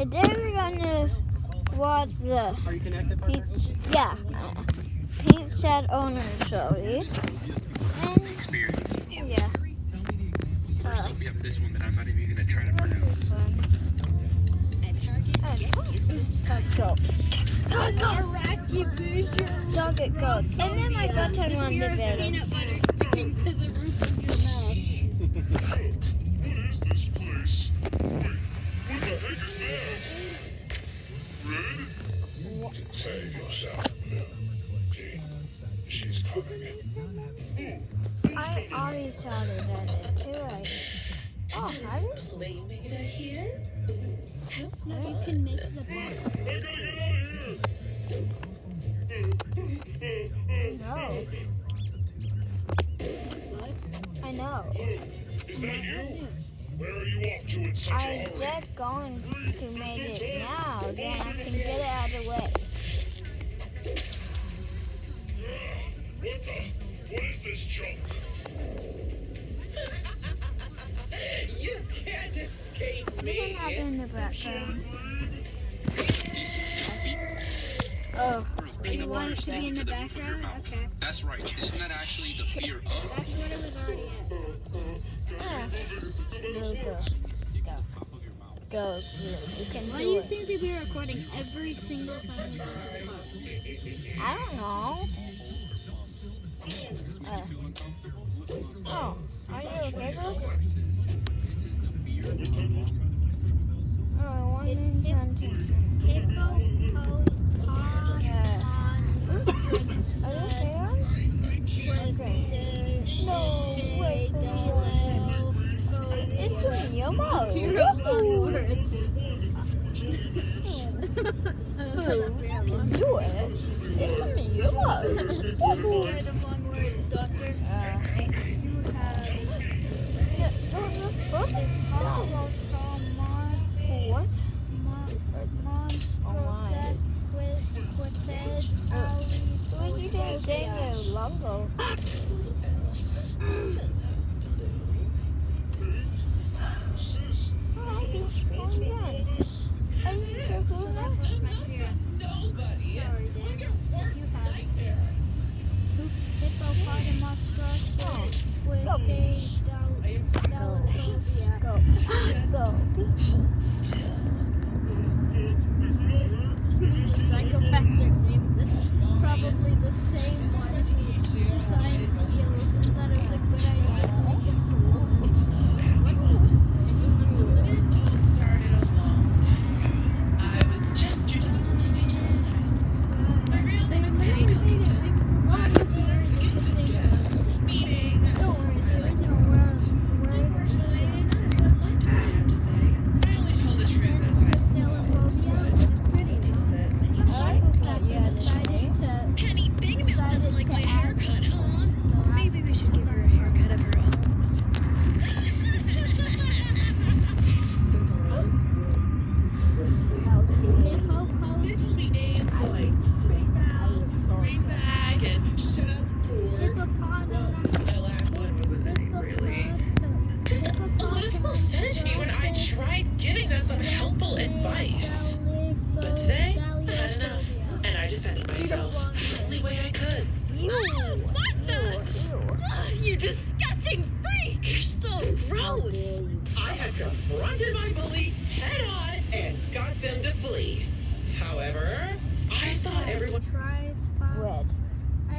And then we're gonna watch the Are you connected, Parker? Pink Set Owner Story. And Experience. yeah. First up, we have this one that I'm not even gonna try to pronounce. Target goes. And then my gut turn on the bed. Peanut butter sticking to the roof of your mouth. What is this place? Wait, what the heck is that? Red? Save yourself, Blue. See, she's coming. I already shouted at it too. How did Playmate here? You can make the box. I gotta get out of here! No. I know. Is that you? Where are you off to in such a I'm hurry? just going to make it now. Then I can get it out of the way. What is this junk? You can't escape You can me. have it in the background. These 2 feet Oh, of peanut want butter it to be sticking in to the the roof of your background? mouth. Okay. That's right. This is not actually the fear of. That's what it was already at. yeah. Go. You can Why do do you it. seem to be recording every single time you talk? I don't know. Oh, are you okay though? Oh, I want It's to hip- No, wait for It's from Yomo. Fear of long words. Do it. It's from Yomo. Scared of long words, Doctor. You What? Monstrous quiped Well, you didn't say the logo. Nobody. Psychopathic named this, probably the same one designed deals and thought it was a good idea to make them cool. Started a long time. I was just your typical teenager in high school. My real name is Penny Meeting. Don't worry, the original world. Unfortunately, I have to say, I only told the truth as I Penny Big Mouth doesn't like my haircut, huh? Maybe we should give her a haircut of her own. Bring back and shut up for. That last one wasn't any really. Just a lot of people said it to me when I tried giving them some helpful advice. But today, I had enough, and I defended myself the only way I could. What the? You disgusting freak! You're so gross! I had confronted my bully head on and got them to flee. However, I saw everyone Red.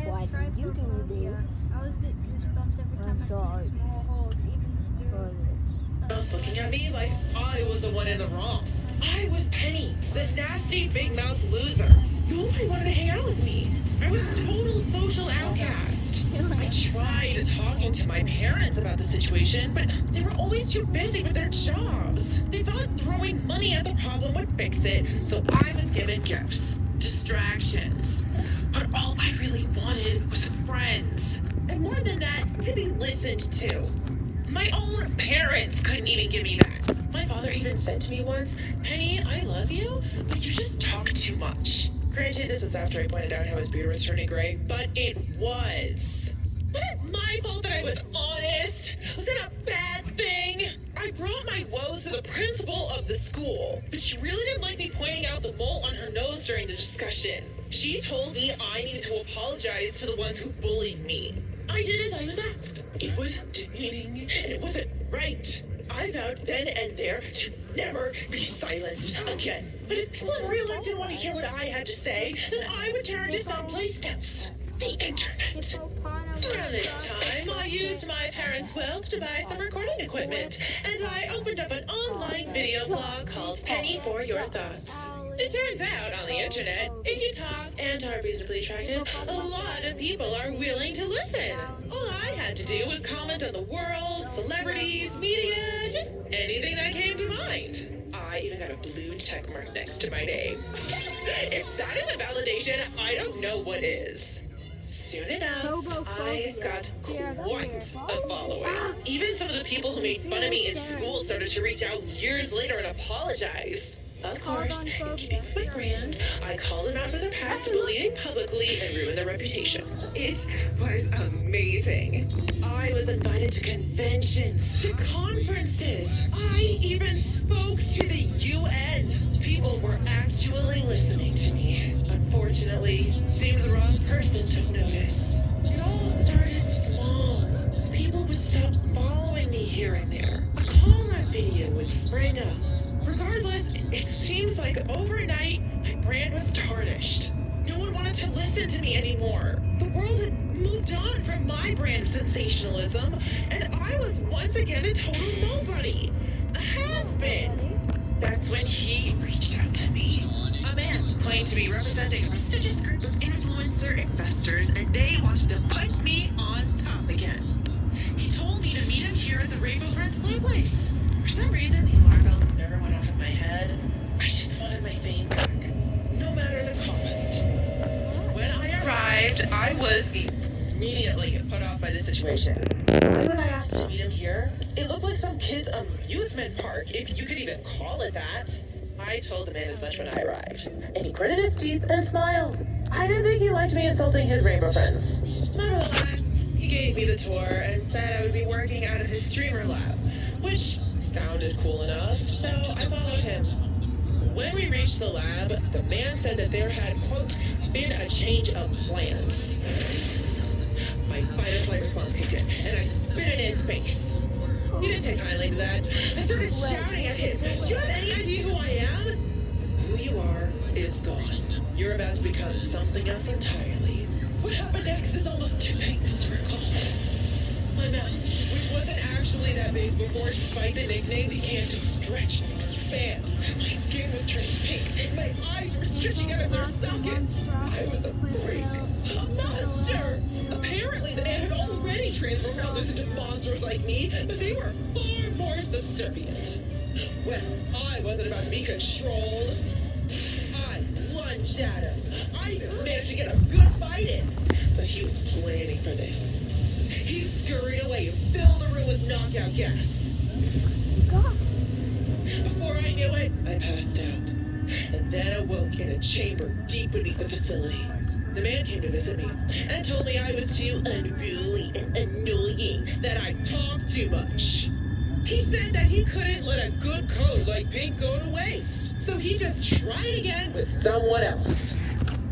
Why did you do this? I always get goosebumps every time I see small holes, even else looking at me like I was the one in the wrong. I was Penny, the nasty big mouth loser. Nobody wanted to hang out with me. I was a total social outcast. I tried talking to my parents about the situation, but they were always too busy with their jobs. They thought throwing money at the problem would fix it, so I was given gifts, distractions. But all I really wanted was friends. And more than that, to be listened to. My own parents couldn't even give me that. My father even said to me once, Penny, I love you, but you just talk too much. Granted, this was after I pointed out how his beard was turning gray, but it was. Was it my fault that I was honest? Was it a bad thing? I brought my woes to the principal of the school, but she really didn't like me pointing out the mole on her nose during the discussion. She told me I needed to apologize to the ones who bullied me. I did as I was asked. It was demeaning, and it wasn't right. I vowed then and there to never be silenced again. But if people in real life didn't want to hear what I had to say, then I would turn to someplace else. The internet. Around this time, I used my parents' wealth to buy some recording equipment, and I opened up an online video blog called Penny for Your Thoughts. It turns out on the internet, if you talk and are reasonably attractive, a lot of people are willing to listen. All I had to do was comment on the world, celebrities, media, just anything that came to mind. I even got a blue check mark next to my name. If that isn't validation, I don't know what is. Soon enough, I got quite a following. Even some of the people who made fun of me in school started to reach out years later and apologize. Of course, in keeping with my brand, I called them out for their past bullying publicly and ruined their reputation. It was amazing. I was invited to conventions, to conferences. I even spoke to the UN. People were actually listening to me. Unfortunately, it seemed the wrong person took notice. It all started small. People would stop following me here and there. A call-out video would spring up. Regardless, it seems like overnight, my brand was tarnished. No one wanted to listen to me anymore. The world had moved on from my brand of sensationalism, and I was once again a total nobody. A has-been. That's when he reached out to me. A man claimed to be representing a prestigious group of influencer investors, and they wanted to put me on top again. He told me to meet him here at the Rainbow Friends Play Place. For some reason, the alarm bells never went off in my head. I just wanted my fame back, no matter the cost. When I arrived, I was immediately put off by the situation. Why was I asked to meet him here? It looked like some kid's amusement park, if you could even call it that. I told the man as much when I arrived, and he gritted his teeth and smiled. I didn't think he liked me insulting his rainbow friends. Nevertheless, he gave me the tour and said I would be working out of his streamer lab, which sounded cool enough, so I followed him. When we reached the lab, the man said that there had, quote, been a change of plans. My fight or flight response kicked in, and I spit in his face. He didn't take kindly to that. I started shouting at him, "Do you have any idea who I am?" Who you are is gone. You're about to become something else entirely. What happened next is almost too painful to recall. My mouth, which wasn't actually that big before, despite the nickname, began to stretch and expand. My skin was turning pink, and my eyes were stretching out of their sockets. I was a freak. A monster! Apparently, the man had already transformed others into monsters like me, but they were far more subservient. Well, I wasn't about to be controlled. I lunged at him. I even managed to get a good fight in. But he was planning for this. He scurried away and filled the room with knockout gas. Before I knew it, I passed out. And then awoke in a chamber deep beneath the facility. The man came to visit me and told me I was too unruly and annoying, that I talked too much. He said that he couldn't let a good code like Pink go to waste, so he just tried again with someone else.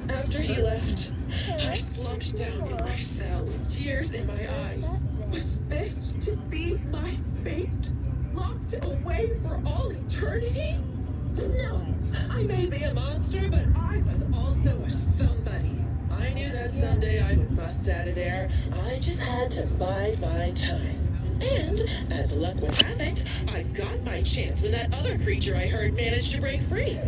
After he left, I slumped down in my cell, tears in my eyes. Was this to be my fate? Locked away for all eternity? No, I may be a monster, but I was also a somebody. I knew that someday I would bust out of there. I just had to bide my time. And, as luck would have it, I got my chance when that other creature I heard managed to break free.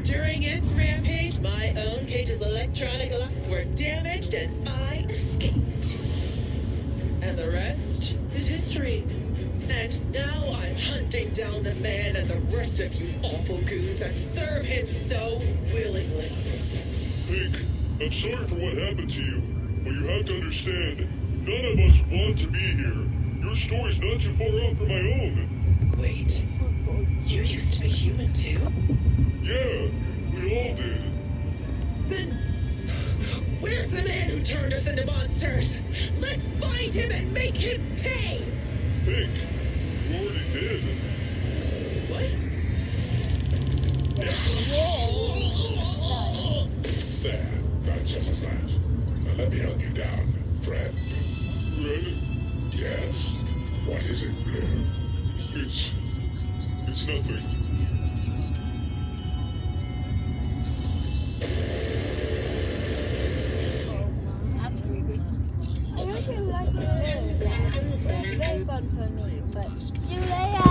During its rampage, my own cage's electronic locks were damaged and I escaped. And the rest is history. And now I'm hunting down the man and the rest of you awful goons that serve him so willingly. Pink, I'm sorry for what happened to you, but you have to understand, none of us want to be here. Your story's not too far off from my own. Wait, you used to be human too? Yeah, we all did. Then, where's the man who turned us into monsters? Let's find him and make him pay! Pink, you already did. Let me help you down, friend. Friend? Yes. What is it? It's nothing. That's creepy. I don't feel like it's very bad. It's very fun for me, but you lay